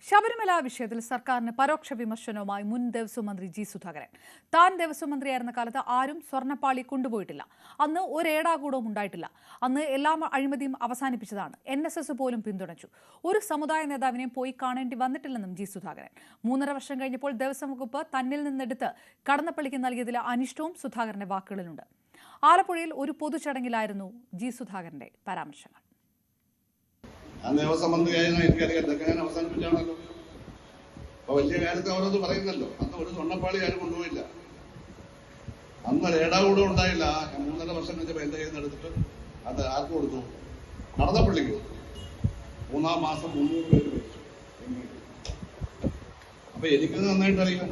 ശബരിമല വിഷയത്തിൽ സർക്കാരിന് പരോക്ഷ വിമർശനവുമായി മുൻ ദേവസ്വം മന്ത്രി ജി സുധാകരൻ. താൻ ദേവസ്വം മന്ത്രിയായിരുന്ന കാലത്ത് ആരും സ്വർണ്ണപ്പാളി കൊണ്ടുപോയിട്ടില്ല. അന്ന് ഒരേടാകൂടവും ഉണ്ടായിട്ടില്ല. അന്ന് എല്ലാ അഴിമതിയും അവസാനിപ്പിച്ചതാണ്. NSS പോലും പിന്തുണച്ചു. ഒരു സമുദായ നേതാവിനെയും പോയി കാണേണ്ടി വന്നിട്ടില്ലെന്നും ജി സുധാകരൻ. 3.5 വർഷം കഴിഞ്ഞപ്പോൾ ദേവസ്വം വകുപ്പ് തന്നിൽ നിന്നെടുത്ത് കടന്നപ്പള്ളിക്ക് നൽകിയതിലെ അനിഷ്ടവും സുധാകരന്റെ വാക്കുകളിലുണ്ട്. ആലപ്പുഴയിൽ ഒരു പൊതുചടങ്ങിലായിരുന്നു ജി സുധാകരന്റെ പരാമർശങ്ങൾ. ദേവസ്വം മന്ത്രിയായിരുന്നു, എനിക്കറിയാം. ഇതൊക്കെ ഞാൻ അവസാനിപ്പിച്ചാണല്ലോ. അപ്പൊ വലിയ കാര്യത്തെ ഓരോന്ന് പറയുന്നല്ലോ. അന്ന് ഒരു സ്വർണ്ണപ്പാളി ആരും കൊണ്ടുപോയില്ല. അന്ന് രേടാകൂടം ഉണ്ടായില്ല. 3.5 വർഷം കഴിഞ്ഞപ്പോൾ എന്റെ കയ്യിൽ നിന്ന് എടുത്തിട്ട് അത് ആർക്ക് കൊടുത്തു? കടന്നപ്പള്ളിക്ക്. 3-ാം മാസം 300 പേര് മരിച്ചു. അപ്പൊ എനിക്ക് നന്നായിട്ട് അറിയാം.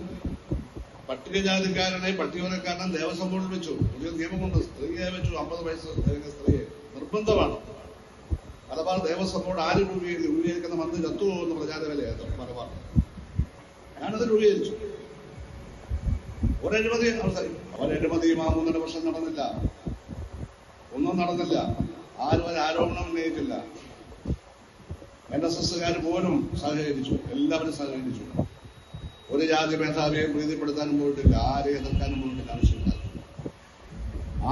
പട്ടികജാതിക്കാരനെ പട്ടികവർഗക്കാരനെ ദേവസ്വം ബോർഡിൽ വെച്ചു. പുതിയ നിയമമുണ്ട്. സ്ത്രീയെ വെച്ചു. 50 വയസ്സ് കഴിഞ്ഞ സ്ത്രീയെ നിർബന്ധമാണ്. മലബാർ ദേവസ്വം ബോർഡ് ആര് രൂപീകരിക്കുന്ന മന്ത്രി ചത്തുപോകുന്ന പ്രചാരവിലയായിരുന്നു മലബാർ. ഞാനത് രൂപീകരിച്ചു. ഒരഴിമതി അവസാനിക്കും. അവരഴിമതിയും 3.5 വർഷം നടന്നില്ല. ഒന്നും നടന്നില്ല. ആരും ഒരു ആരോപണം ഉന്നയിച്ചില്ല. NSSകാർ പോലും സഹകരിച്ചു. എല്ലാവരും സഹകരിച്ചു. ഒരു ജാതി മേധാവിയെ പ്രീതിപ്പെടുത്താനും പോയിട്ടില്ല. ആരെ എതിർക്കാനും പോയിട്ടില്ല. ആവശ്യമില്ല.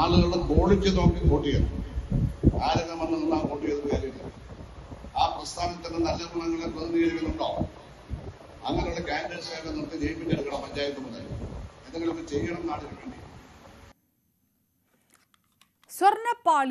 ആളുകളുടെ ക്വാളിറ്റി നോക്കി വോട്ട് ചെയ്യണം. ആരെങ്കിലും വന്ന് നിന്നാ വോട്ട് ചെയ്തിട്ട് കാര്യമില്ല. ആ പ്രസ്ഥാനത്തിന്റെ നല്ല ഗുണങ്ങളെ പ്രതിനിധീകരിക്കുന്നുണ്ടോ? അങ്ങനെയുള്ള കാൻഡിഡേറ്റ്സിനെ നിർത്തി ജയിപ്പിച്ചെടുക്കണം. പഞ്ചായത്ത് മുതൽ എന്തെങ്കിലുമൊക്കെ ചെയ്യണം നാടിന് വേണ്ടി. സ്വർണ്ണപ്പാളി